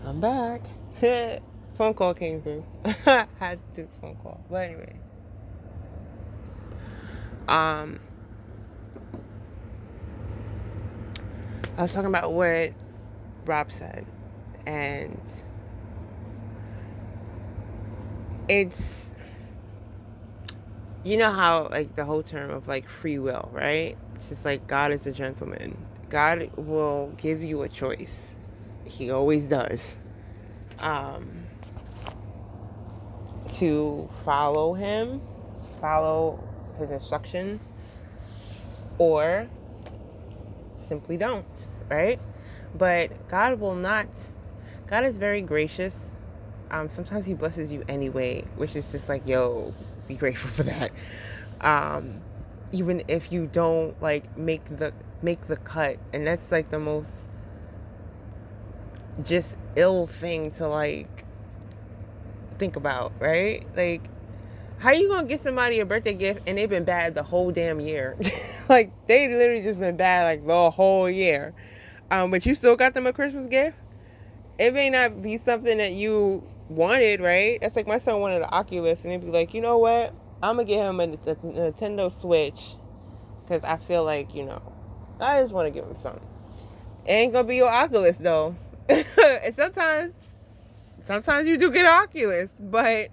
I'm back. Phone call came through. I had to do this phone call. But anyway. I was talking about what Rob said. And it's, you know how, like, the whole term of, like, free will, right? It's just like God is a gentleman. God will give you a choice. He always does. To follow him, follow his instruction, or simply don't, right? But God will not. God is very gracious. Sometimes he blesses you anyway, which is just like, yo, be grateful for that. Even if you don't like make the cut, and that's like the most just ill thing to like think about, right? Like, how you gonna get somebody a birthday gift and they've been bad the whole damn year? Like, they literally just been bad like the whole year. But you still got them a Christmas gift? It may not be something that you wanted, right? That's like my son wanted an Oculus, and he'd be like, you know what? I'm gonna get him a Nintendo Switch because I feel like, I just want to give him something. It ain't gonna be your Oculus though. And sometimes you do get Oculus, but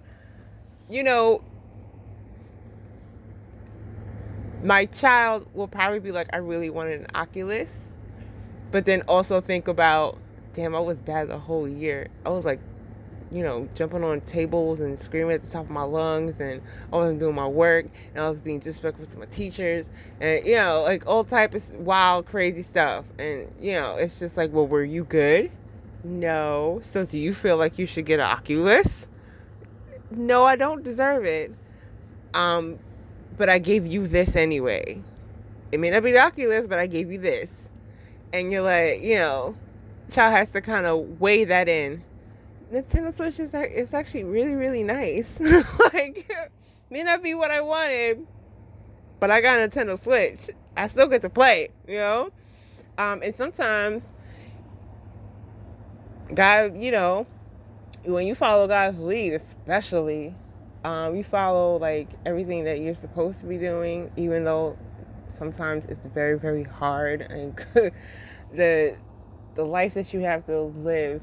my child will probably be like, I really wanted an Oculus, but then also think about, damn, I was bad the whole year. I was like, jumping on tables and screaming at the top of my lungs, and I wasn't doing my work, and I was being disrespectful to my teachers, and like all type of wild, crazy stuff. And it's just like, well, were you good? No. So do you feel like you should get an Oculus? No, I don't deserve it. But I gave you this anyway. It may not be the Oculus, but I gave you this. And you're like, child has to kind of weigh that in. Nintendo Switch it's actually really, really nice. Like, may not be what I wanted, but I got a Nintendo Switch. I still get to play, and sometimes God, when you follow God's lead, especially, you follow like everything that you're supposed to be doing, even though sometimes it's very, very hard, and the life that you have to live,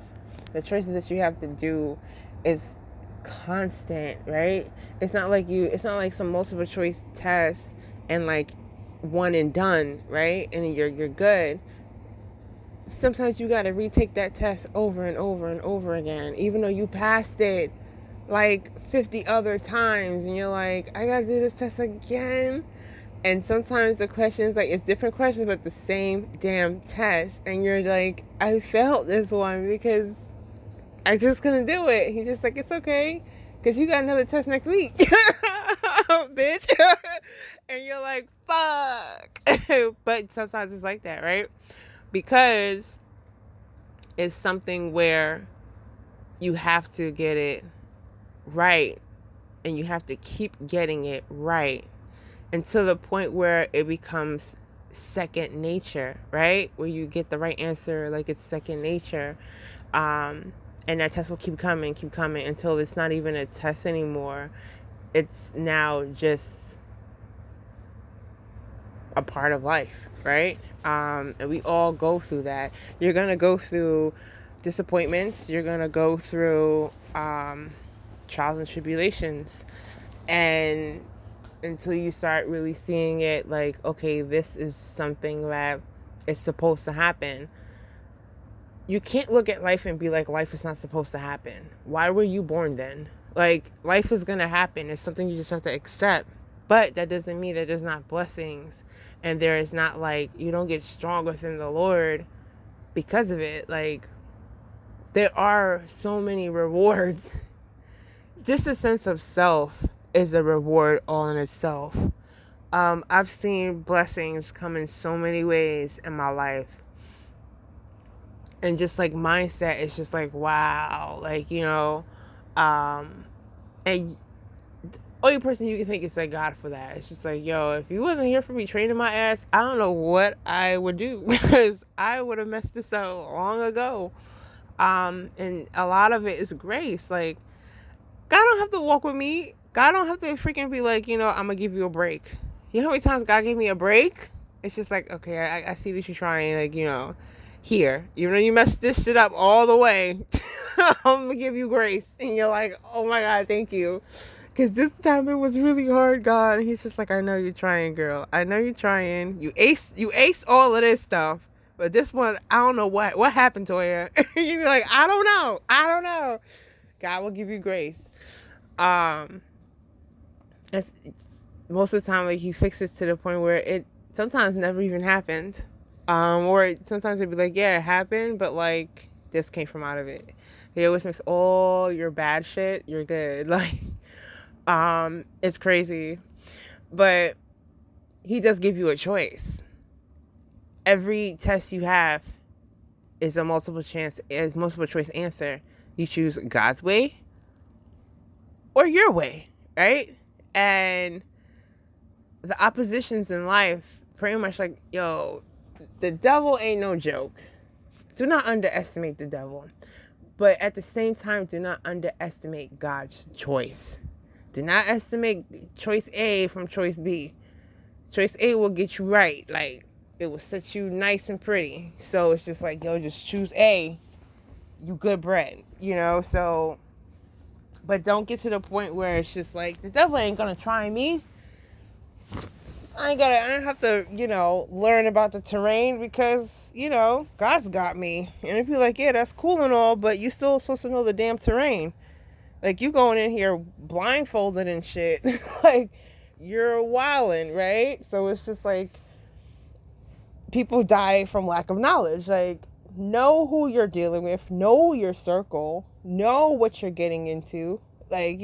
the choices that you have to do is constant, right? It's not like some multiple choice test and like one and done, right? And then you're good. Sometimes you got to retake that test over and over and over again, even though you passed it like 50 other times, and you're like, I got to do this test again. And sometimes the questions, like, it's different questions, but the same damn test. And you're like, I failed this one because I just couldn't do it. He's just like, it's okay, because you got another test next week, bitch. And you're like, fuck. But sometimes it's like that, right? Because it's something where you have to get it right, and you have to keep getting it right until the point where it becomes second nature, right? Where you get the right answer like it's second nature. And that test will keep coming until it's not even a test anymore. It's now just a part of life, right? And we all go through that. You're going to go through disappointments. You're going to go through trials and tribulations. And until you start really seeing it like, okay, this is something that is supposed to happen. You can't look at life and be like, life is not supposed to happen. Why were you born then? Like, life is going to happen. It's something you just have to accept. But that doesn't mean that there's not blessings. And there is not like, you don't get strong within the Lord because of it. Like, there are so many rewards. Just a sense of self is a reward all in itself. I've seen blessings come in so many ways in my life. And just like mindset, it's just like, wow. Like, and only person you can thank is like God for that. It's just like, yo, if you wasn't here for me training my ass, I don't know what I would do, because I would have messed this up long ago. And a lot of it is grace. Like, God don't have to walk with me. God don't have to freaking be like, I'm gonna give you a break. You know how many times God gave me a break? It's just like, okay, I see that you're trying, like, here, even though you messed this shit up all the way, I'm gonna give you grace. And you're like, oh my God, thank you. Because this time it was really hard, God. And he's just like, I know you're trying, girl. I know you're trying. You ace all of this stuff. But this one, I don't know what happened to her. You're like, I don't know. God will give you grace. It's, most of the time, like, he fixes to the point where it sometimes never even happened. Or sometimes it'd be like, yeah, it happened, but like, this came from out of it. He always makes all your bad shit, you're good. Like, it's crazy. But he does give you a choice. Every test you have is a multiple choice answer. You choose God's way or your way, right? And the oppositions in life, pretty much like, the devil ain't no joke. Do not underestimate the devil. But at the same time, do not underestimate God's choice. Do not estimate choice A from choice B. Choice A will get you right. Like, it will set you nice and pretty. So it's just like, just choose A. You good bread, So, but don't get to the point where it's just like, the devil ain't gonna try me. I don't have to, learn about the terrain because, God's got me. And if you're like, yeah, that's cool and all, but you still supposed to know the damn terrain. Like, you going in here blindfolded and shit. Like, you're wilding, right? So it's just like, people die from lack of knowledge. Like, know who you're dealing with, know your circle, know what you're getting into, like,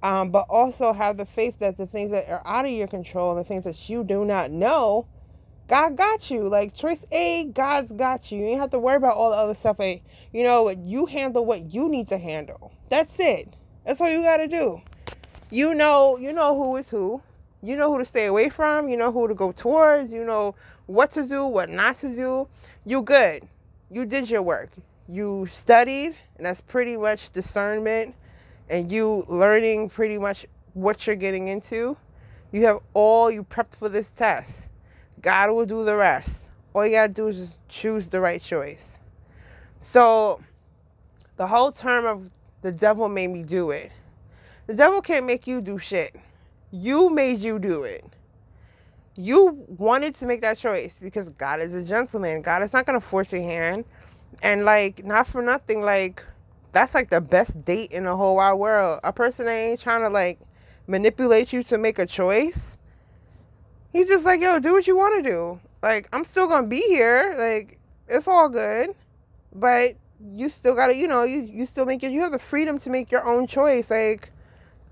but also have the faith that the things that are out of your control and the things that you do not know, God got you. Like, choice A, God's got you. You don't have to worry about all the other stuff. You handle what you need to handle. That's it. That's all you got to do. You know who is who. You know who to stay away from. You know who to go towards. You know what to do, what not to do. You good. You did your work. You studied, and that's pretty much discernment. And you learning pretty much what you're getting into. You prepped for this test. God will do the rest. All you gotta do is just choose the right choice. So, the whole term of the devil made me do it. The devil can't make you do shit. You made you do it. You wanted to make that choice because God is a gentleman. God is not gonna force your hand. And like, not for nothing, like, that's like the best date in the whole wide world. A person that ain't trying to like manipulate you to make a choice. He's just like, do what you want to do. Like, I'm still going to be here. Like, it's all good. But you still got to, you still you have the freedom to make your own choice. Like,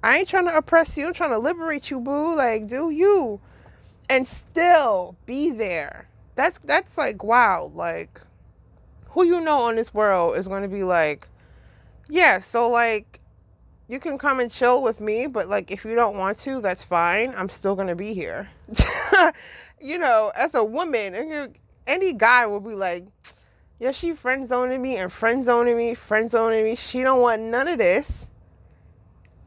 I ain't trying to oppress you. I'm trying to liberate you, boo. Like, do you. And still be there. That's like, wow. Like, who on this world is going to be like, yeah, so like, you can come and chill with me, but like, if you don't want to, that's fine. I'm still going to be here. As a woman, any guy will be like, yeah, she friend zoning me and friend zoning me. She don't want none of this.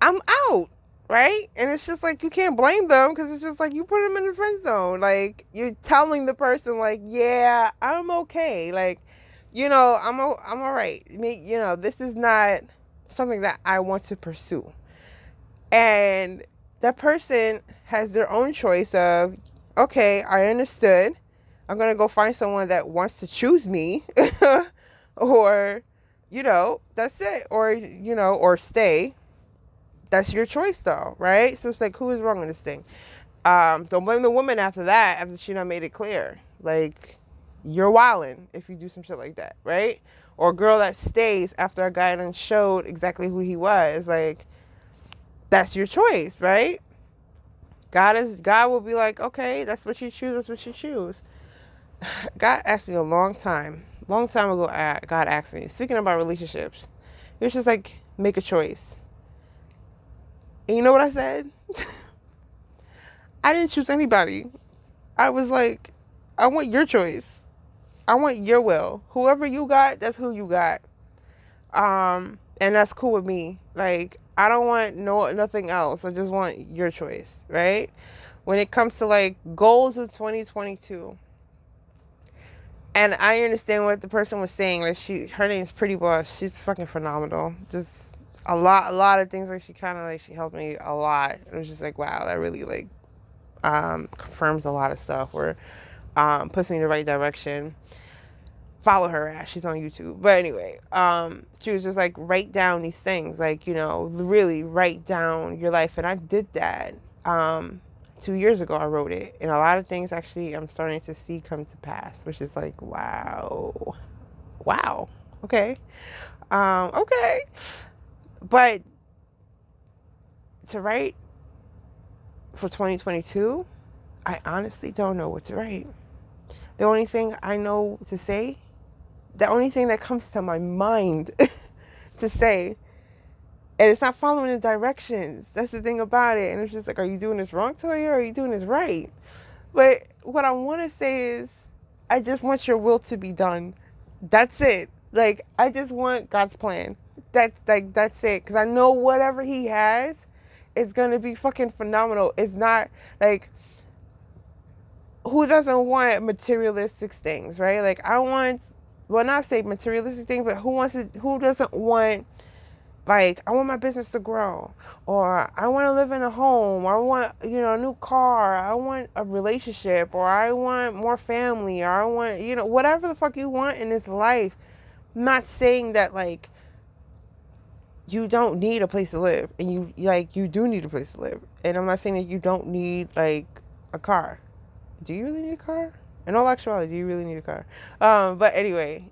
I'm out, right? And it's just like, you can't blame them because it's just like, you put them in the friend zone. Like, you're telling the person like, yeah, I'm okay. Like, I'm all right. This is not something that I want to pursue. And that person has their own choice of, okay, I understood. I'm going to go find someone that wants to choose me or, that's it. Or stay. That's your choice though, right? So it's like, who is wrong in this thing? Don't blame the woman after that, after she done made it clear. Like, you're wildin' if you do some shit like that, right? Or a girl that stays after a guy done showed exactly who he was. Like, that's your choice, right? God will be like, okay, that's what you choose. God asked me a long time ago, God asked me, speaking about relationships, he was just like, make a choice. And you know what I said? I didn't choose anybody. I was like, I want your choice. I want your will. Whoever you got, that's who you got. And that's cool with me. Like, I don't want nothing else. I just want your choice, right? When it comes to like goals of 2022, and I understand what the person was saying. Like, her name's Pretty Boss. She's fucking phenomenal. Just a lot of things. Like, she helped me a lot. It was just like, wow, that really like confirms a lot of stuff, or puts me in the right direction. Follow her ass. She's on YouTube. But anyway, she was just like, write down these things, like, really write down your life. And I did that. 2 years ago, I wrote it, and a lot of things actually I'm starting to see come to pass, which is like, wow, okay, okay. But to write for 2022, I honestly don't know what to write. The only thing I know to say, the only thing that comes to my mind to say, and it's not following the directions. That's the thing about it. And it's just like, are you doing this wrong, Toya, or are you doing this right? But what I want to say is, I just want your will to be done. That's it. Like, I just want God's plan. That's it. Because I know whatever he has is going to be fucking phenomenal. It's not like, who doesn't want materialistic things, right? Like, not say materialistic things, but who doesn't want, like, I want my business to grow, or I want to live in a home, or I want, a new car, I want a relationship, or I want more family, or I want, whatever the fuck you want in this life. I'm not saying that, like, you don't need a place to live, and you do need a place to live. And I'm not saying that you don't need, like, a car. Do you really need a car? In all actuality, do you really need a car? But anyway,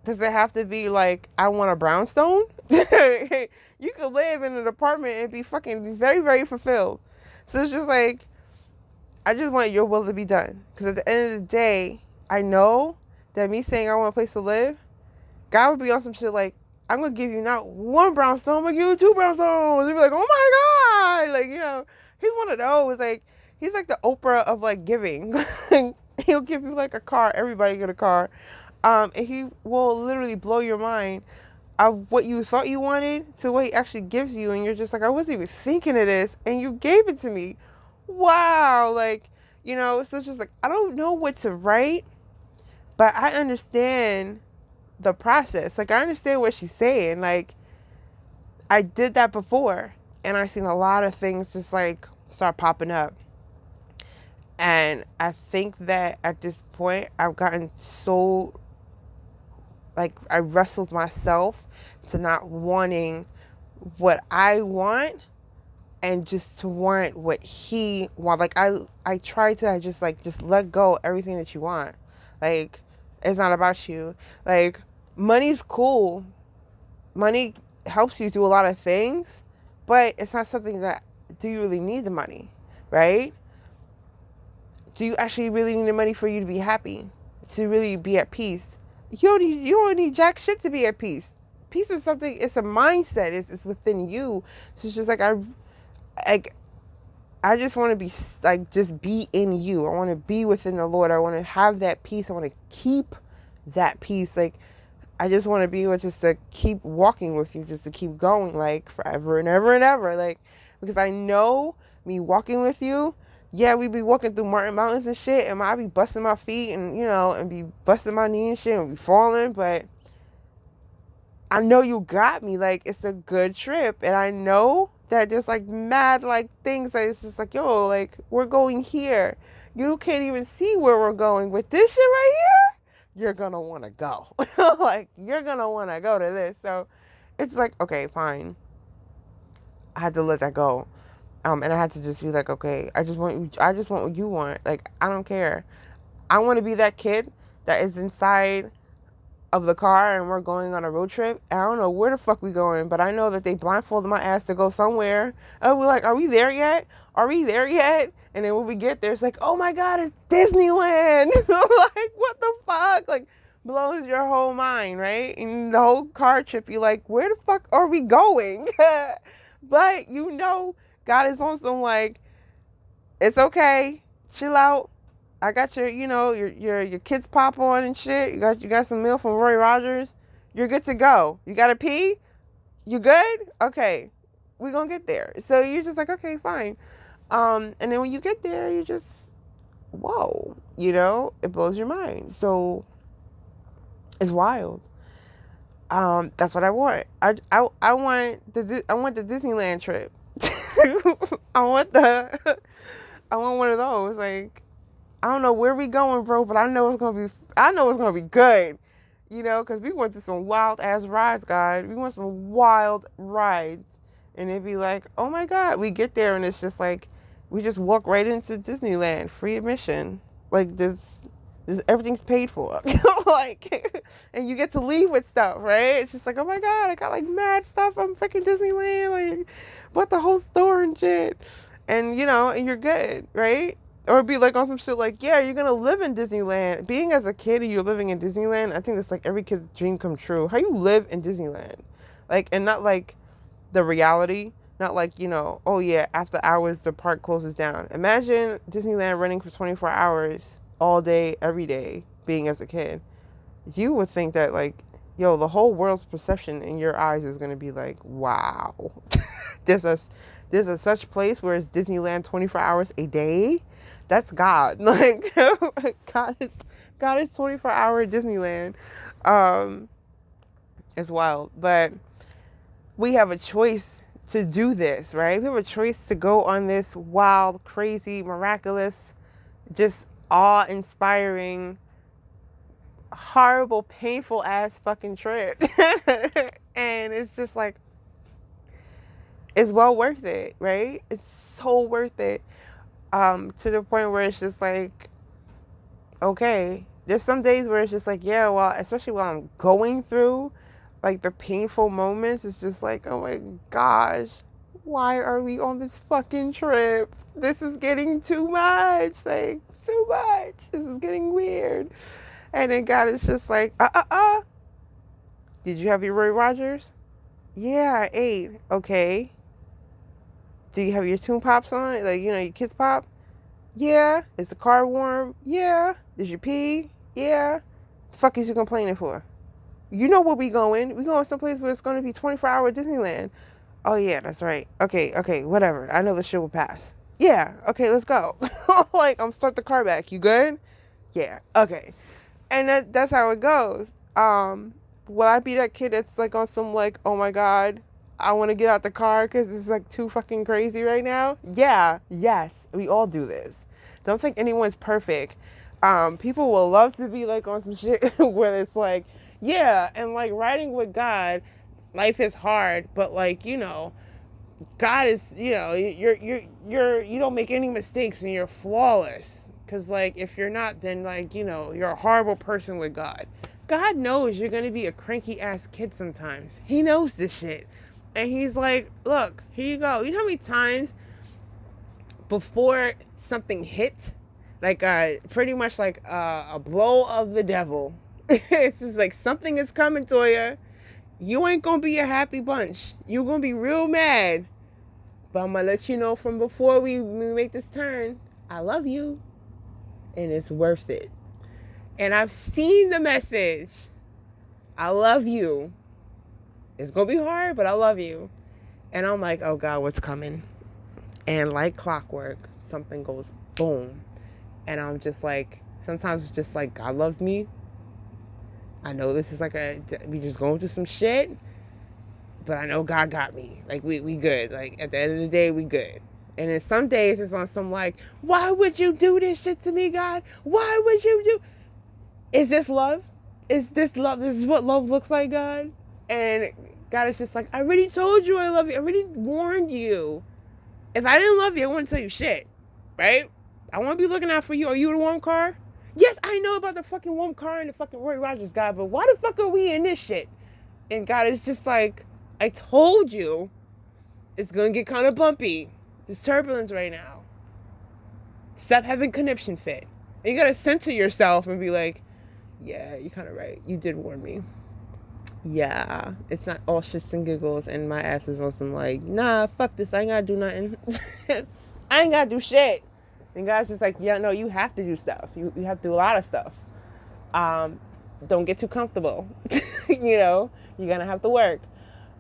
does it have to be like, I want a brownstone? You could live in an apartment and be fucking very, very fulfilled. So it's just like, I just want your will to be done. Because at the end of the day, I know that me saying I want a place to live, God would be on some shit like, I'm going to give you not one brownstone, I'm going to give you 2 brownstones. You'd be like, oh my God. Like, he's one of those. Like, he's like the Oprah of like giving. He'll give you like a car. Everybody get a car. And he will literally blow your mind of what you thought you wanted to what he actually gives you. And you're just like, I wasn't even thinking of this. And you gave it to me. Wow. Like, so it's just like, I don't know what to write, but I understand the process. Like, I understand what she's saying. Like, I did that before, and I've seen a lot of things just like start popping up. And I think that at this point, I've gotten so, like, I wrestled myself to not wanting what I want and just to want what he wants. Like, I try to just let go everything that you want. Like, it's not about you. Like, money's cool. Money helps you do a lot of things, but it's not something that, do you really need the money, right? Do you actually really need the money for you to be happy, to really be at peace? You don't need jack shit to be at peace. Peace is something, it's a mindset, it's within you. So it's just like, I just want to be like, just be in you. I want to be within the Lord. I want to have that peace. I want to keep that peace. Like, I just want to be able just to keep walking with you, just to keep going, like, forever and ever and ever. Like, because I know me walking with you, yeah, we be walking through Martin Mountains and shit, and I be busting my feet and, and be busting my knee and shit and be falling, but I know you got me. Like, it's a good trip, and I know that there's, like, mad, like, things that it's just like, yo, like, we're going here. You can't even see where we're going with this shit right here. You're gonna want to go. Like, you're gonna want to go to this. So it's like, okay, fine. I had to let that go. And I had to just be like, okay, I just want what you want. Like, I don't care. I want to be that kid that is inside of the car and we're going on a road trip. And I don't know where the fuck we going, but I know that they blindfolded my ass to go somewhere. And we're like, are we there yet? Are we there yet? And then when we get there, it's like, oh my God, it's Disneyland. Like, what the fuck? Like, blows your whole mind, right? And the whole car trip, you're like, where the fuck are we going? But God is on some, like, it's okay, chill out. I got your, your kids pop on and shit. You got some meal from Roy Rogers. You're good to go. You got to pee? You good? Okay. We're going to get there. So you're just like, okay, fine. And then when you get there, you just, whoa, it blows your mind. So it's wild. That's what I want. I want the Disneyland trip. I want one of those. Like, I don't know where we going, bro, but I know it's gonna be good. Because we went to some wild ass rides, God. We went some wild rides, and it'd be like, oh my God, we get there and it's just like, we just walk right into Disneyland, free admission. Like this everything's paid for. Like, and you get to leave with stuff, right? It's just like, oh my God, I got like mad stuff from freaking Disneyland, like bought the whole store and shit. And and you're good, right? Or it'd be like on some shit like, yeah, you're gonna live in Disneyland. Being as a kid and you're living in Disneyland, I think it's like every kid's dream come true. How you live in Disneyland? Like, and not like the reality, not like, oh yeah, after hours the park closes down. Imagine Disneyland running for 24 hours all day, every day, being as a kid. You would think that like, yo, the whole world's perception in your eyes is going to be like, wow, there's a such place where it's Disneyland 24 hours a day. That's God. Like, God is 24-hour Disneyland. It's wild, but we have a choice to do this, right? We have a choice to go on this wild, crazy, miraculous, just awe-inspiring, horrible, painful ass fucking trip. And it's just like, it's well worth it, right? It's so worth it. To the point where it's just like, okay, there's some days where it's just like, yeah, well, especially while I'm going through like the painful moments, it's just like, oh my gosh, why are we on this fucking trip? This is getting too much, like too much. This is getting weird. And then God is just like, did you have your Roy Rogers? Yeah, I ate. Okay. Do you have your Toon Pops on? Like, your Kids Pop? Yeah. Is the car warm? Yeah. Did you pee? Yeah. The fuck is you complaining for? You know where we going. We going someplace where it's going to be 24-hour Disneyland. Oh, yeah, that's right. Okay, whatever. I know the shit will pass. Yeah. Okay, let's go. Like, I'm start the car back. You good? Yeah. Okay. And that's how it goes. Will I be that kid that's like on some like, oh my God, I want to get out the car because it's like too fucking crazy right now? Yeah. Yes. We all do this. Don't think anyone's perfect. People will love to be like on some shit where it's like, yeah, and like riding with God, life is hard, but like, God is, you don't make any mistakes and you're flawless. Cause like, if you're not, then like, you're a horrible person with God. God knows you're going to be a cranky ass kid sometimes. He knows this shit. And he's like, look, here you go. You know how many times before something hit, like pretty much like a blow of the devil, it's just like something is coming to you. You ain't going to be a happy bunch. You're going to be real mad. But I'm going to let you know from before we make this turn, I love you. And it's worth it. And I've seen the message. I love you. It's going to be hard, but I love you. And I'm like, oh God, what's coming? And like clockwork, something goes boom. And I'm just like, sometimes it's just like, God loves me. I know this is like we just going through some shit, but I know God got me. Like we good. Like at the end of the day, we good. And then some days it's on some like, why would you do this shit to me, God? Why would you do? Is this love? Is this love? This is what love looks like, God? And God is just like, I already told you I love you. I already warned you. If I didn't love you, I wouldn't tell you shit, right? I want to be looking out for you. Are you the warm car? Yes, I know about the fucking warm car and the fucking Roy Rogers guy, but why the fuck are we in this shit? And God is just like, I told you it's going to get kind of bumpy. There's turbulence right now. Stop having conniption fit. And you got to center yourself and be like, yeah, you're kind of right. You did warn me. Yeah, it's not all shits and giggles and my ass is on some like, nah, fuck this. I ain't got to do nothing. I ain't got to do shit. And God's just like, yeah, no, you have to do stuff. You have to do a lot of stuff. Don't get too comfortable. You're going to have to work.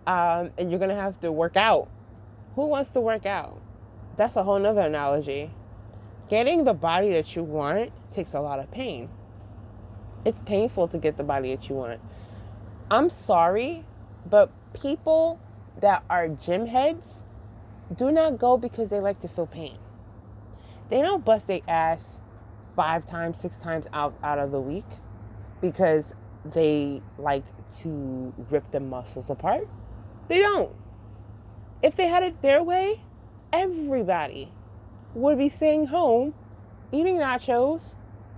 And you're going to have to work out. Who wants to work out? That's a whole nother analogy. Getting the body that you want takes a lot of pain. It's painful to get the body that you want. I'm sorry, but people that are gym heads do not go because they like to feel pain. They don't bust their ass 5 times, 6 times out of the week because they like to rip the muscles apart. They don't. If they had it their way, everybody would be staying home, eating nachos,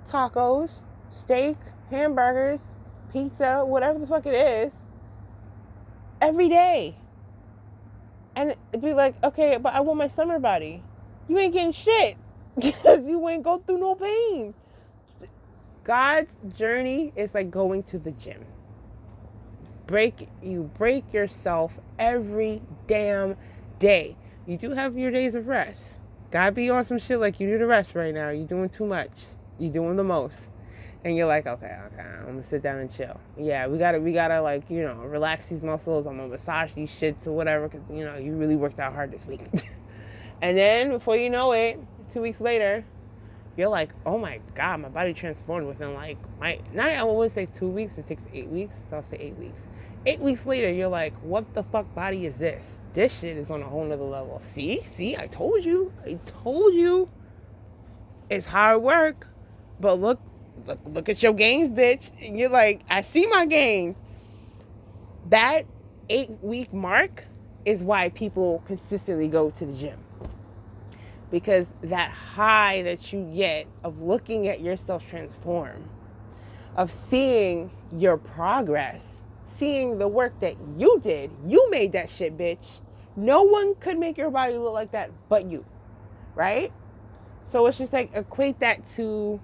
tacos, steak, hamburgers, pizza, whatever the fuck it is, every day. And it'd be like, okay, but I want my summer body. You ain't getting shit because you ain't go through no pain. God's journey is like going to the gym. You break yourself every damn day. You do have your days of rest. God be on some shit like you need to rest right now. You're doing too much. You're doing the most. And you're like, okay, I'm gonna sit down and chill. Yeah, we gotta like, relax these muscles. I'm gonna massage these shits or whatever, because, you really worked out hard this week. And then before you know it, 2 weeks later, you're like, oh my God, my body transformed within I wouldn't say 2 weeks, it takes 8 weeks, so I'll say 8 weeks. 8 weeks later, you're like, what the fuck body is this? This shit is on a whole nother level. See, I told you. It's hard work, but look at your gains, bitch. And you're like, I see my gains. That 8-week mark is why people consistently go to the gym. Because that high that you get of looking at yourself transform, of seeing your progress, seeing the work that you did, you made that shit, bitch. No one could make your body look like that but you, right? So it's just like, equate that to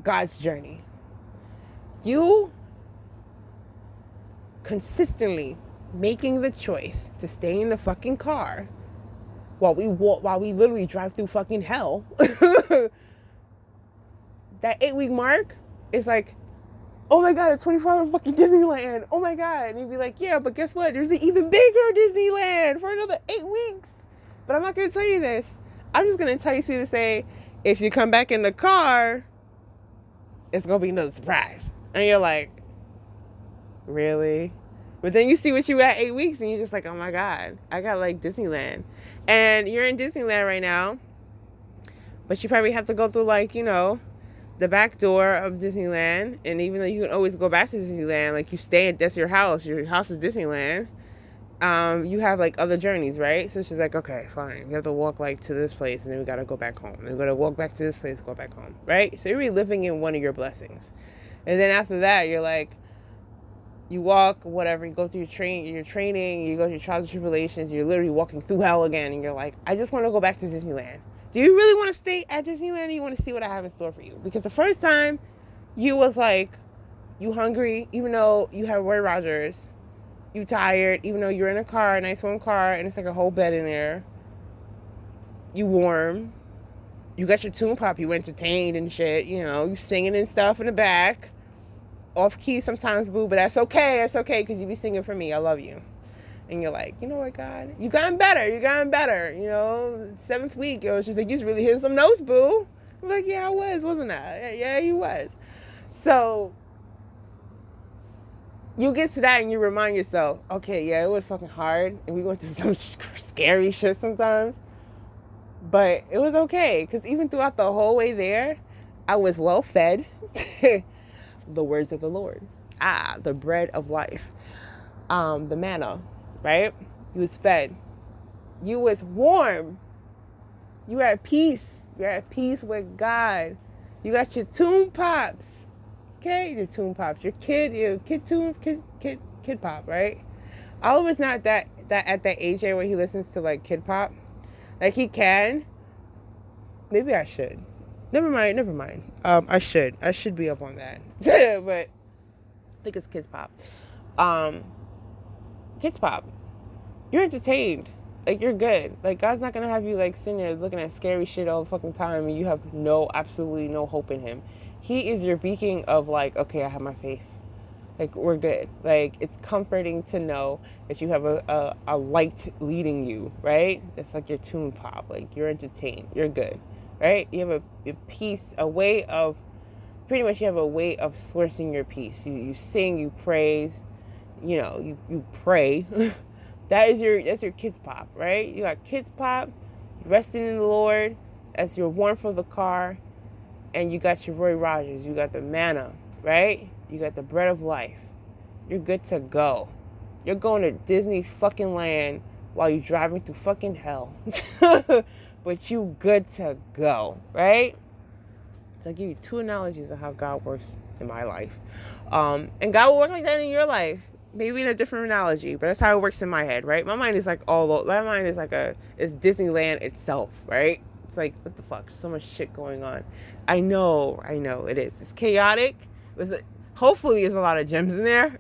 God's journey. You consistently making the choice to stay in the fucking car while we literally drive through fucking hell. That 8-week mark is like, oh my God, it's 24-hour fucking Disneyland. Oh my God. And you'd be like, yeah, but guess what? There's an even bigger Disneyland for another 8 weeks. But I'm not going to tell you this. I'm just going to tell you to say, if you come back in the car, it's going to be another surprise. And you're like, really? But then you see what you at 8 weeks and you're just like, oh my God, I got like Disneyland. And you're in Disneyland right now, but you probably have to go through the back door of Disneyland. And even though you can always go back to Disneyland, like that's your house is Disneyland. You have like other journeys, right? So she's like, okay, fine. You have to walk to this place and then we got to go back home. Then we got to walk back to this place, go back home, right? So you're really living in one of your blessings. And then after that, you're like, you walk, whatever, you go through your training, you go through your trials and tribulations, you're literally walking through hell again, and you're like, I just want to go back to Disneyland. Do you really want to stay at Disneyland, or you want to see what I have in store for you? Because the first time, you was like, you hungry, even though you had Roy Rogers, you tired, even though you're in a car, a nice warm car, and it's like a whole bed in there, you warm, you got your tune pop, you entertained and shit, you singing and stuff in the back, off key sometimes, boo, but that's okay, because you be singing for me, I love you. And you're like, you know what, God, you gotten better, 7th week, it was just like, you was really hitting some notes, boo. I'm like, yeah, I was, wasn't I? Yeah, you was. So, you get to that and you remind yourself, okay, yeah, it was fucking hard, and we went through some scary shit sometimes, but it was okay, because even throughout the whole way there, I was well fed. The words of the Lord. The bread of life. The manna, right? You was fed. You was warm. You were at peace. You're at peace with God. You got your tune pops. Okay? Your tune pops. Your kid tunes, kid pop, right? Oliver's not that at that age where he listens to kid pop. He can. Maybe I should. Never mind. I should be up on that. But I think it's Kids Pop. Kids Pop. You're entertained. You're good. God's not going to have you, sitting there looking at scary shit all the fucking time and you have absolutely no hope in him. He is your beacon of, okay, I have my faith. Like, we're good. Like, it's comforting to know that you have a light leading you, right? It's like your tune pop. Like, you're entertained. You're good, right? You have a peace, a way of, pretty much you have a way of sourcing your peace. You sing, you praise, you pray. That's your kids pop, right? You got kids pop, resting in the Lord. That's your warmth of the car. And you got your Roy Rogers. You got the manna, right? You got the bread of life. You're good to go. You're going to Disney fucking land while you're driving through fucking hell. But you good to go, right? So I'll give you two analogies of how God works in my life. And God will work like that in your life. Maybe in a different analogy, but that's how it works in my head, right? My mind is like it's Disneyland itself, right? It's like, what the fuck? So much shit going on. I know it is. It's chaotic. Hopefully there's a lot of gems in there.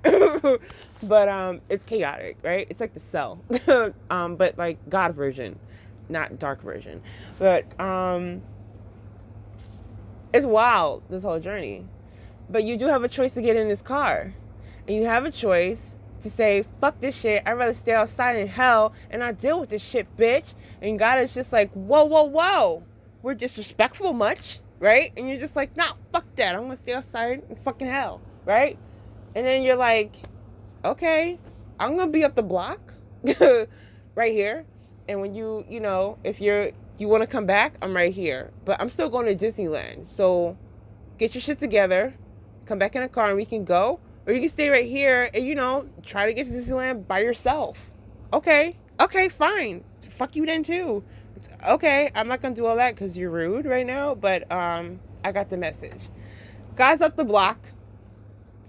But it's chaotic, right? It's like the Cell. But like God version, not dark version. But it's wild, this whole journey. But you do have a choice to get in this car. And you have a choice to say, fuck this shit. I'd rather stay outside in hell and not deal with this shit, bitch. And God is just like, whoa. We're disrespectful much, right? And you're just like, nah, fuck that. I'm going to stay outside in fucking hell, right? And then you're like, okay, I'm going to be up the block right here. And when if you want to come back, I'm right here. But I'm still going to Disneyland. So get your shit together. Come back in a car and we can go. Or you can stay right here and, try to get to Disneyland by yourself. Okay, fine. Fuck you then, too. Okay, I'm not going to do all that because you're rude right now. But I got the message. Guy's up the block.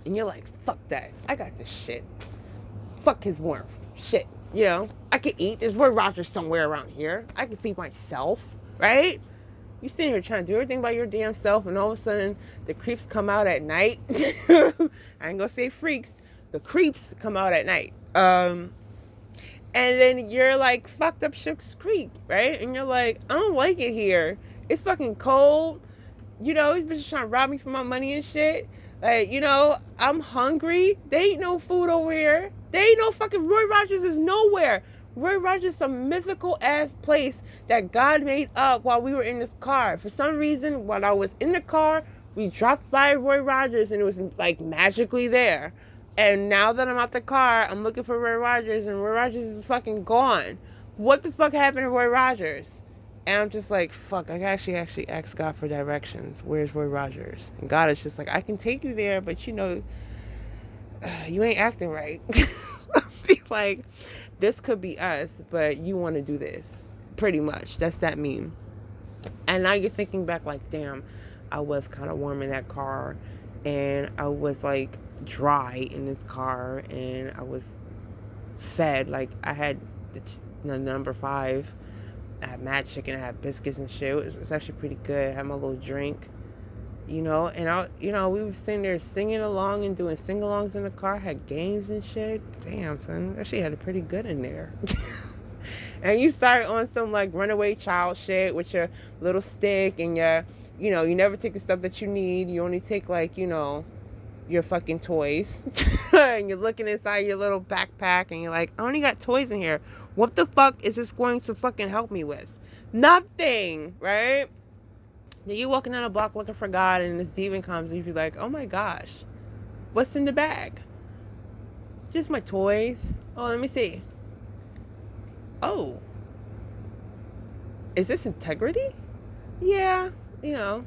And you're like, fuck that. I got this shit. Fuck his warmth. Shit. I could eat. There's Roy Rogers somewhere around here. I can feed myself. Right? You sitting here trying to do everything by your damn self, and all of a sudden the creeps come out at night. I ain't gonna say freaks. The creeps come out at night. And then you're like fucked up Schitt's Creek, right? And you're like, I don't like it here. It's fucking cold. These bitches trying to rob me for my money and shit. Like, I'm hungry. There ain't no food over here. There ain't no fucking Roy Rogers is nowhere. Roy Rogers is some mythical ass place that God made up while we were in this car. For some reason, while I was in the car, we dropped by Roy Rogers and it was like magically there. And now that I'm out the car, I'm looking for Roy Rogers and Roy Rogers is fucking gone. What the fuck happened to Roy Rogers? And I'm just like, fuck, I actually asked God for directions. Where's Roy Rogers? And God is just like, I can take you there, but you ain't acting right. Be like, this could be us, but you want to do this. Pretty much. That's that meme. And now you're thinking back like, damn, I was kind of warm in that car. And I was like dry in this car. And I was fed. Like I had the number 5. I had mad chicken. I had biscuits and shit. It was actually pretty good. I had my little drink. And we were sitting there singing along and doing sing-alongs in the car, had games and shit. Damn, son, actually had it pretty good in there. And you start on some like runaway child shit with your little stick and you never take the stuff that you need. You only take like, your fucking toys. And you're looking inside your little backpack and you're like, I only got toys in here. What the fuck is this going to fucking help me with? Nothing, right? Then you walking down a block looking for God and this demon comes and you're like, oh my gosh, what's in the bag? Just my toys. Oh, let me see. Oh, is this integrity? Yeah, it's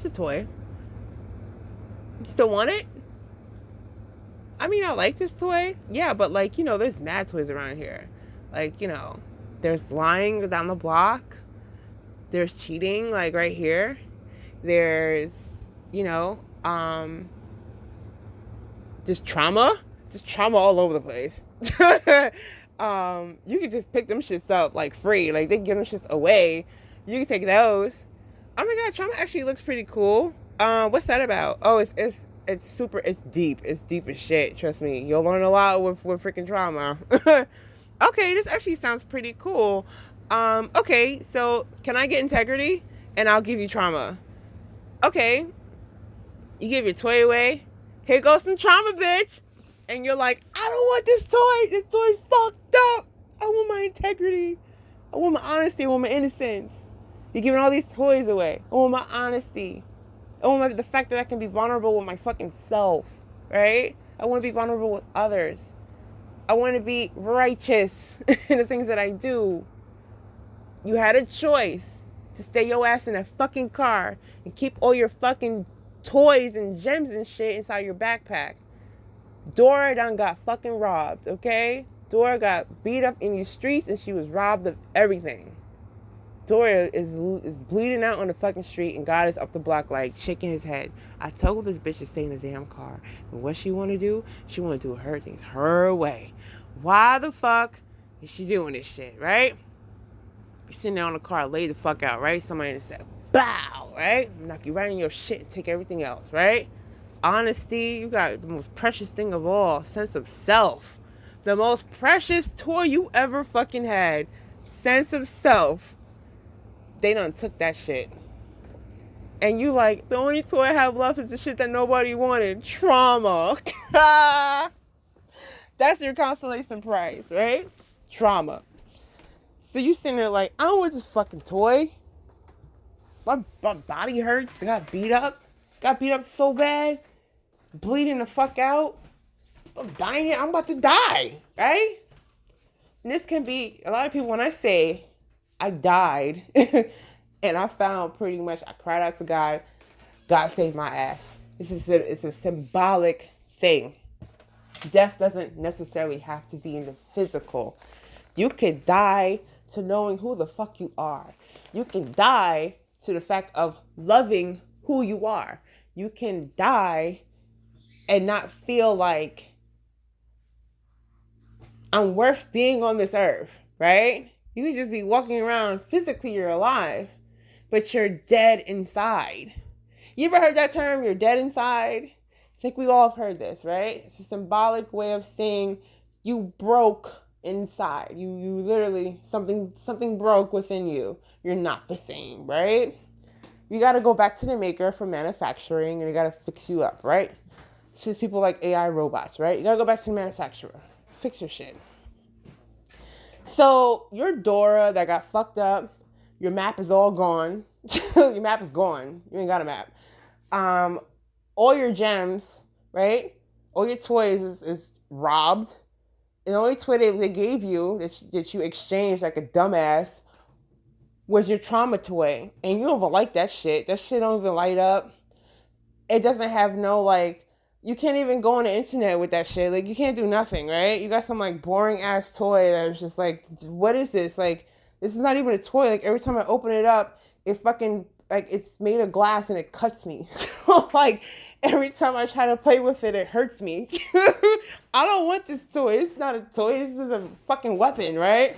a toy. You still want it? I mean, I like this toy. Yeah, but like, there's mad toys around here. Like, there's lying down the block. There's cheating, like right here. There's, there's trauma. There's trauma all over the place. You can just pick them shits up like free. Like they give them shits away. You can take those. Oh my god, trauma actually looks pretty cool. What's that about? Oh, it's super. It's deep. It's deep as shit. Trust me, you'll learn a lot with freaking trauma. Okay, this actually sounds pretty cool. Okay, so can I get integrity? And I'll give you trauma. Okay. You give your toy away. Here goes some trauma, bitch. And you're like, I don't want this toy. This toy's fucked up. I want my integrity. I want my honesty. I want my innocence. You're giving all these toys away. I want my honesty. I want the fact that I can be vulnerable with my fucking self, right? I want to be vulnerable with others. I want to be righteous in the things that I do. You had a choice to stay your ass in a fucking car and keep all your fucking toys and gems and shit inside your backpack. Dora done got fucking robbed, okay? Dora got beat up in the streets and she was robbed of everything. Dora is bleeding out on the fucking street and God is up the block like shaking his head. I told this bitch to stay in the damn car. And what she want to do? She want to do her things her way. Why the fuck is she doing this shit, right? You're sitting there on the car, lay the fuck out, right? Somebody said, bow, right? Knock you right in your shit and take everything else, right? Honesty, you got the most precious thing of all, sense of self. The most precious toy you ever fucking had. Sense of self. They done took that shit. And you like, the only toy I have left is the shit that nobody wanted. Trauma. That's your consolation prize, right? Trauma. So you sitting there like, I don't want this fucking toy. My body hurts. I got beat up. Got beat up so bad. Bleeding the fuck out. I'm dying. I'm about to die, right? And this can be, a lot of people, when I say I died and I found pretty much, I cried out to God, God saved my ass. It's a symbolic thing. Death doesn't necessarily have to be in the physical. You could die to knowing who the fuck you are. You can die to the fact of loving who you are. You can die and not feel like I'm worth being on this earth, right? You could just be walking around, physically you're alive, but you're dead inside. You ever heard that term, you're dead inside? I think we all have heard this, right? It's a symbolic way of saying you broke inside. You literally, something broke within you. You're not the same, right? You got to go back to the maker for manufacturing and they got to fix you up, right? Since people like AI robots, right? You got to go back to the manufacturer. Fix your shit. So your Dora that got fucked up, your map is all gone. Your map is gone. You ain't got a map. All your gems, right? All your toys is robbed. And the only toy they gave you that you exchanged like a dumbass was your trauma toy. And you don't even like that shit. That shit don't even light up. It doesn't have no like, you can't even go on the internet with that shit. Like, you can't do nothing, right? You got some, like, boring-ass toy that is just like, what is this? Like, this is not even a toy. Like, every time I open it up, it fucking, like, it's made of glass and it cuts me. Like, every time I try to play with it, it hurts me. I don't want this toy. It's not a toy. This is a fucking weapon, right?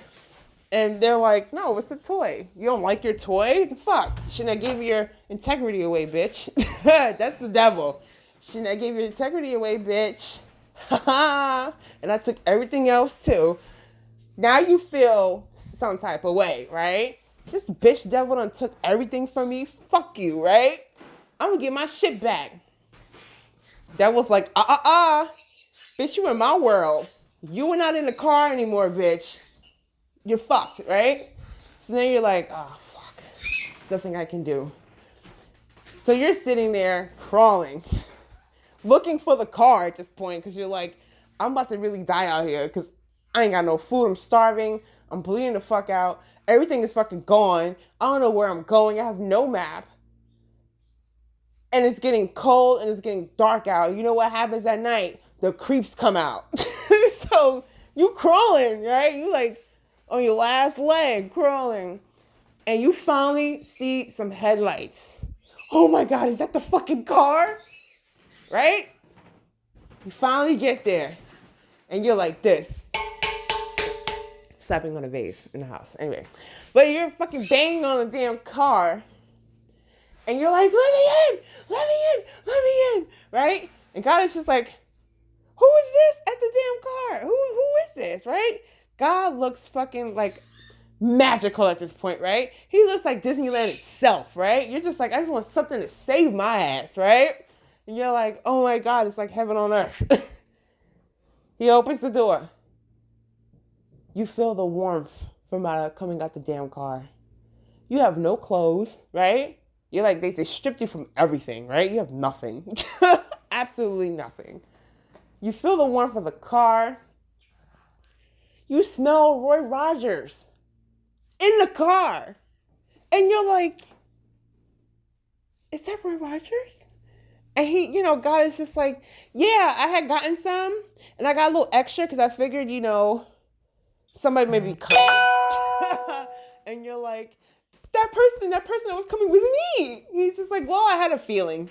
And they're like, no, it's a toy. You don't like your toy? What the fuck? Shouldn't I give your integrity away, bitch? That's the devil. Shouldn't I give your integrity away, bitch? And I took everything else too. Now you feel some type of way, right? This bitch devil done took everything from me. Fuck you, right? I'm gonna get my shit back. Devil's like, bitch, you in my world. You are not in the car anymore, bitch. You're fucked, right? So then you're like, oh, fuck. There's nothing I can do. So you're sitting there crawling, looking for the car at this point because you're like, I'm about to really die out here because I ain't got no food. I'm starving. I'm bleeding the fuck out. Everything is fucking gone. I don't know where I'm going. I have no map. And it's getting cold and it's getting dark out. You know what happens at night? The creeps come out. So you crawling, right? You like on your last leg crawling. And you finally see some headlights. Oh my God, is that the fucking car? Right? You finally get there. And you're like this. Slapping on a vase in the house. Anyway. But you're fucking banging on the damn car. And you're like, let me in. Let me in. Let me in. Right? And God is just like, who is this at the damn car? Who is this? Right? God looks fucking like magical at this point, right? He looks like Disneyland itself, right? You're just like, I just want something to save my ass, right? And you're like, oh my God, it's like heaven on earth. He opens the door. You feel the warmth from coming out the damn car. You have no clothes, right? You're like, they stripped you from everything, right? You have nothing. Absolutely nothing. You feel the warmth of the car. You smell Roy Rogers in the car. And you're like, is that Roy Rogers? And he, God is just like, yeah, I had gotten some. And I got a little extra because I figured, somebody may be coming. And you're like, that person that was coming with me. He's just like, well, I had a feeling.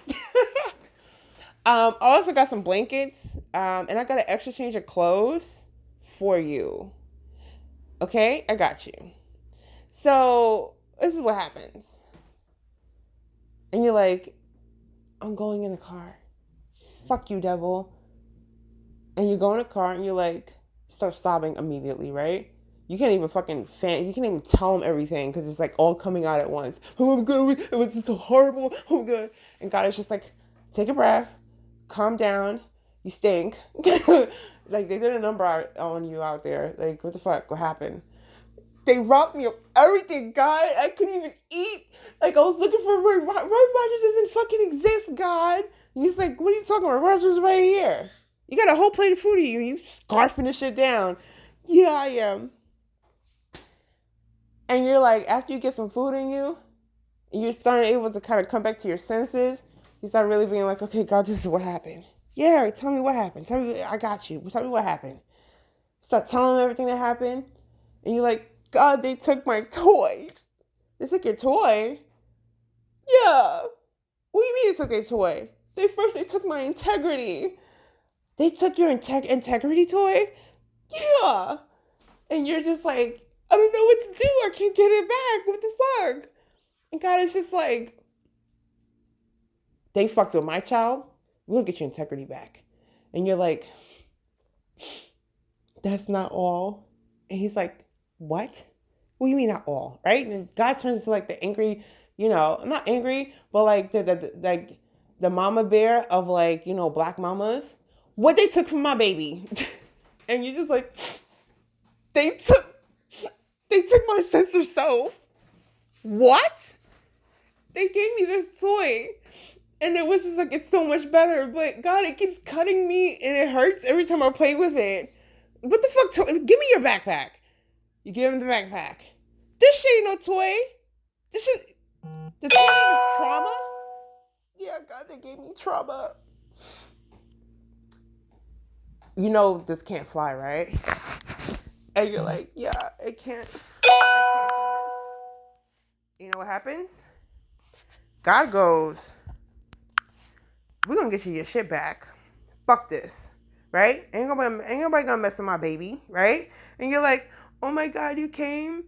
I also got some blankets. And I got an extra change of clothes for you. Okay? I got you. So this is what happens. And you're like, I'm going in the car. Fuck you, devil. And you go in the car and you're like, start sobbing immediately, right? You can't even you can't even tell them everything because it's like all coming out at once. Oh my God, it was just so horrible. Oh my God. And God is just like, take a breath, calm down, you stink. Like they did a number on you out there. Like, what the fuck? What happened? They robbed me of everything, God. I couldn't even eat. Like, I was looking for Roy Rogers doesn't fucking exist, God. And he's like, what are you talking about? Rogers is right here. You got a whole plate of food in you. You scarfing this shit down. Yeah, I am. And you're like, after you get some food in you, and you're starting able to kind of come back to your senses, you start really being like, okay, God, this is what happened. Yeah, tell me what happened. Tell me, I got you. Tell me what happened. Start telling them everything that happened. And you're like, God, they took my toys. They took your toy? Yeah. What do you mean they took their toy? They took my integrity. They took your integrity toy? Yeah. And you're just like, I don't know what to do. I can't get it back. What the fuck? And God is just like, they fucked with my child. We'll get your integrity back. And you're like, that's not all. And he's like, what? What do you mean not all? Right? And God turns into like the angry, I'm not angry, but like the mama bear of like, black mamas. What they took from my baby. And you're just like, they took my sense of self. What? They gave me this toy. And it was just like, it's so much better. But God, it keeps cutting me and it hurts every time I play with it. What the fuck? Give me your backpack. You give him the backpack. This shit ain't no toy. This shit, the toy name is trauma? Yeah, God, they gave me trauma. This can't fly, right? And you're like, yeah, it can't. I can't do this. You know what happens? God goes, we're going to get you your shit back. Fuck this, right? Ain't nobody gonna mess with my baby, right? And you're like, oh my God, you came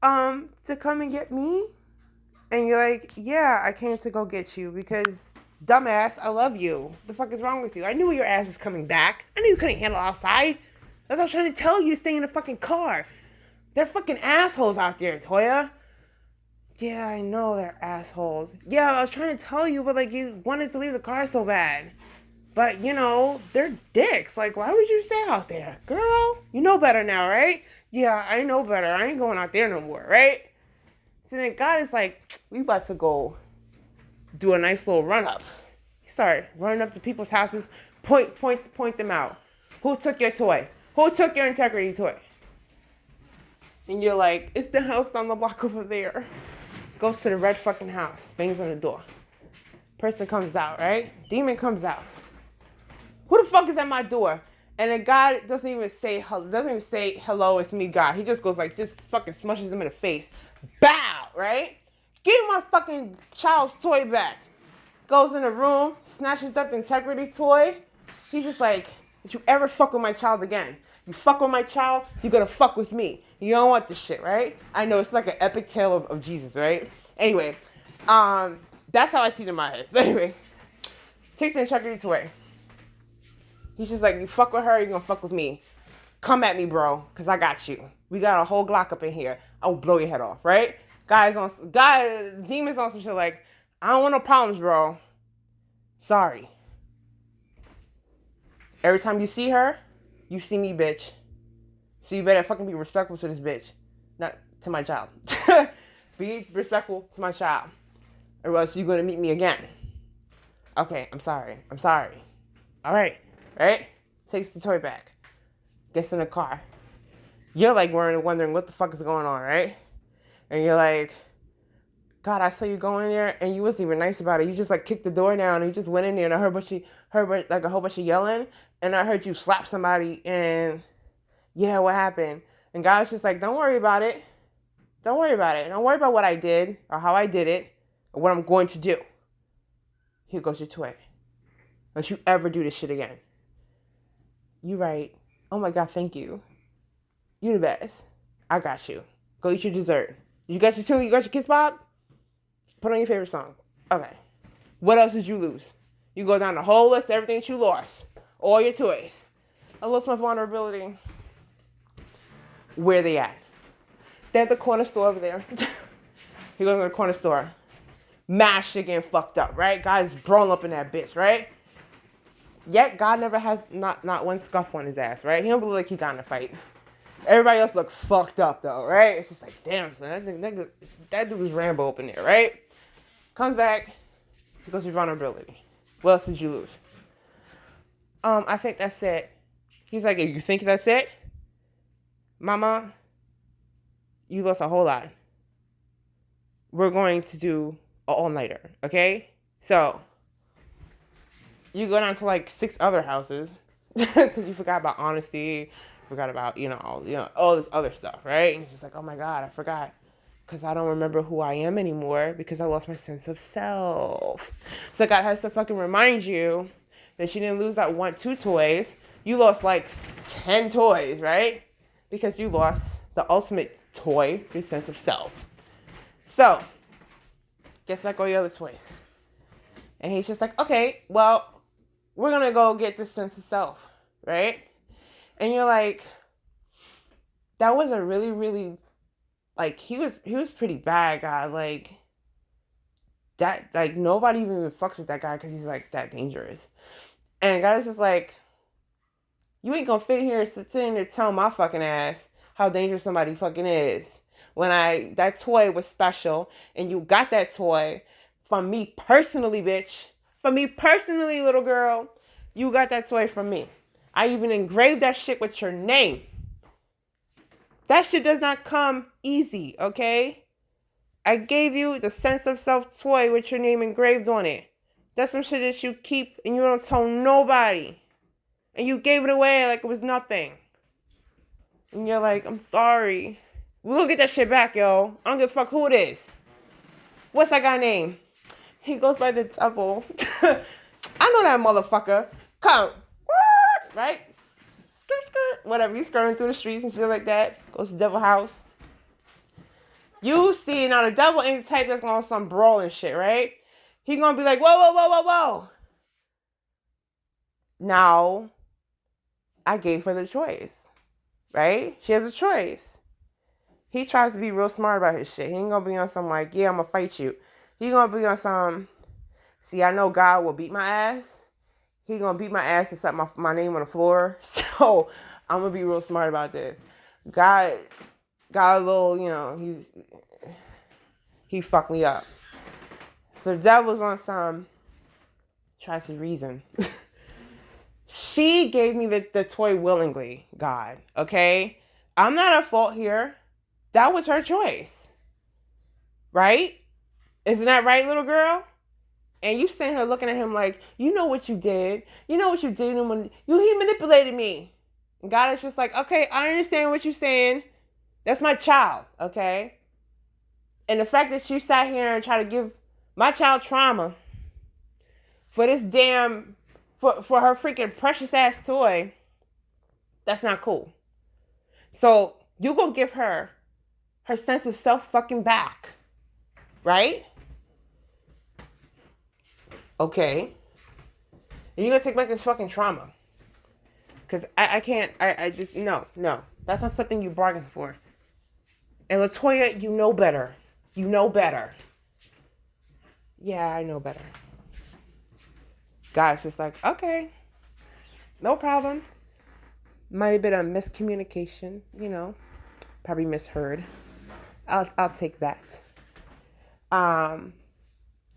to come and get me? And you're like, yeah, I came to go get you because, dumbass, I love you. The fuck is wrong with you? I knew your ass is coming back. I knew you couldn't handle outside. That's what I was trying to tell you, to stay in the fucking car. They're fucking assholes out there, Toya. Yeah, I know they're assholes. Yeah, I was trying to tell you, but like you wanted to leave the car so bad. But, they're dicks. Like, why would you stay out there? Girl, you know better now, right? Yeah, I know better. I ain't going out there no more, right? So then God is like, we about to go do a nice little run-up. He started running up to people's houses, point them out. Who took your toy? Who took your integrity toy? And you're like, it's the house down the block over there. Goes to the red fucking house, bangs on the door. Person comes out, right? Demon comes out. Who the fuck is at my door? And then God doesn't even say hello, it's me, God. He just goes like, just fucking smushes him in the face. Bow, right? Give my fucking child's toy back. Goes in the room, snatches up the integrity toy. He's just like, don't you ever fuck with my child again. You fuck with my child, you're gonna fuck with me. You don't want this shit, right? I know, it's like an epic tale of Jesus, right? Anyway, that's how I see it in my head. But anyway, takes the integrity toy. He's just like, you fuck with her, you're gonna fuck with me. Come at me, bro, because I got you. We got a whole Glock up in here. I will blow your head off, right? Demons on some shit like, I don't want no problems, bro. Sorry. Every time you see her, you see me, bitch. So you better fucking be respectful to this bitch. Not to my child. Be respectful to my child. Or else you're going to meet me again. Okay, I'm sorry. All right. Right? Takes the toy back. Gets in the car. You're like wondering what the fuck is going on, right? And you're like, God, I saw you go in there and you wasn't even nice about it. You just like kicked the door down and you just went in there and I heard like a whole bunch of yelling and I heard you slap somebody and yeah, what happened? And God's just like, don't worry about it. Don't worry about it. Don't worry about what I did or how I did it or what I'm going to do. Here goes your toy. Don't you ever do this shit again. You right. Oh my God, thank you. You the best. I got you. Go eat your dessert. You got your tune? You got your Kiss Bob? Put on your favorite song. Okay. What else did you lose? You go down the whole list of everything that you lost. All your toys. I lost my vulnerability. Where they at? They're at the corner store over there. He goes to the corner store. Mash shit getting fucked up, right? Guy's brawling up in that bitch, right? Yet God never has not one scuff on his ass, right? He don't look like he got in a fight. Everybody else look fucked up though, right? It's just like, damn, son, that dude was Rambo up in there, right? Comes back, he goes to vulnerability. What else did you lose? I think that's it. He's like, you think that's it? Mama, you lost a whole lot. We're going to do an all-nighter, okay? So, you go down to like 6 other houses because you forgot about honesty, forgot about, all this other stuff, right? And you're just like, oh my God, I forgot because I don't remember who I am anymore because I lost my sense of self. So God has to fucking remind you that you didn't lose that 2 toys. You lost like 10 toys, right? Because you lost the ultimate toy, your sense of self. So, gets like all your other toys. And he's just like, okay, well, we're going to go get this sense of self, right? And you're like, that was a really, really, like, he was pretty bad, God. Like, that, like, nobody even fucks with that guy because he's, like, that dangerous. And God is just like, you ain't gonna fit here sitting there telling my fucking ass how dangerous somebody fucking is. When that toy was special and you got that toy from me personally, bitch. From me personally, little girl. You got that toy from me. I even engraved that shit with your name. That shit does not come easy, okay? I gave you the sense of self toy with your name engraved on it. That's some shit that you keep and you don't tell nobody. And you gave it away like it was nothing. And you're like, I'm sorry. We're gonna get that shit back, yo. I don't give a fuck who it is. What's that guy name? He goes by the devil. I know that motherfucker. Come. Right? Skirt. Whatever. He's skirting through the streets and shit like that. Goes to the devil house. You see, now the devil ain't the type that's gonna some brawl and shit, right? He gonna be like, whoa. Now, I gave her the choice, right? She has a choice. He tries to be real smart about his shit. He ain't gonna be on some like, yeah, I'm gonna fight you. He gonna be on some, see, I know God will beat my ass. He gonna beat my ass and set my name on the floor. So, I'm gonna be real smart about this. God got a little, he fucked me up. So, the devil's on some, tries to reason. She gave me the toy willingly, God, okay? I'm not at fault here. That was her choice. Right? Isn't that right, little girl? And you sitting here looking at him like, you know what you did. You know what you did when he manipulated me. And God is just like, okay, I understand what you're saying. That's my child, okay? And the fact that you sat here and tried to give my child trauma for this damn... For her freaking precious ass toy, that's not cool. So you gonna give her sense of self fucking back, right? Okay. And you're gonna take back this fucking trauma. Cause I can't, I just, no. That's not something you bargained for. And LaToya, you know better. You know better. Yeah, I know better. God's just like, okay, No problem. Might have been a miscommunication, probably misheard. I'll take that. And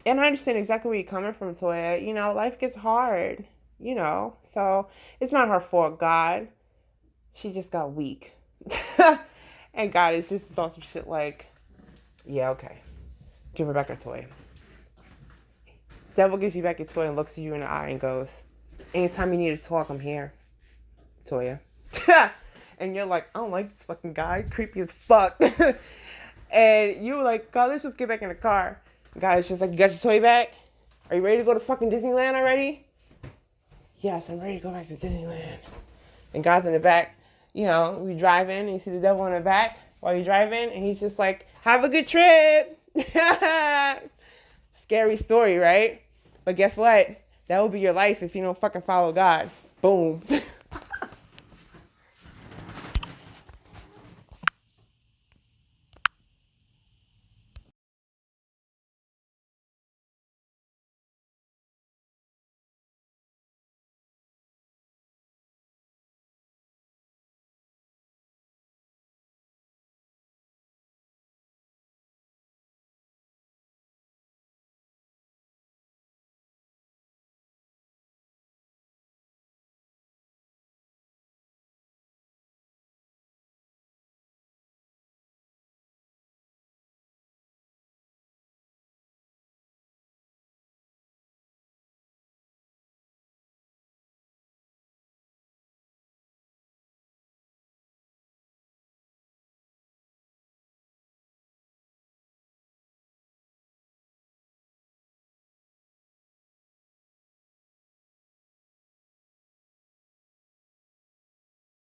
I understand exactly where you're coming from, Toya. Life gets hard, so it's not her fault, God. She just got weak. And God is just on some shit like, yeah, okay. Give her back her toy. Devil gives you back your toy and looks at you in the eye and goes, anytime you need to talk, I'm here, Toya. And you're like, I don't like this fucking guy. Creepy as fuck. And you were like, God, let's just get back in the car. God is just like, you got your toy back? Are you ready to go to fucking Disneyland already? Yes, I'm ready to go back to Disneyland. And God's in the back. We drive in and you see the devil in the back while you're driving. And he's just like, have a good trip. Scary story, right? But guess what? That will be your life if you don't fucking follow God. Boom.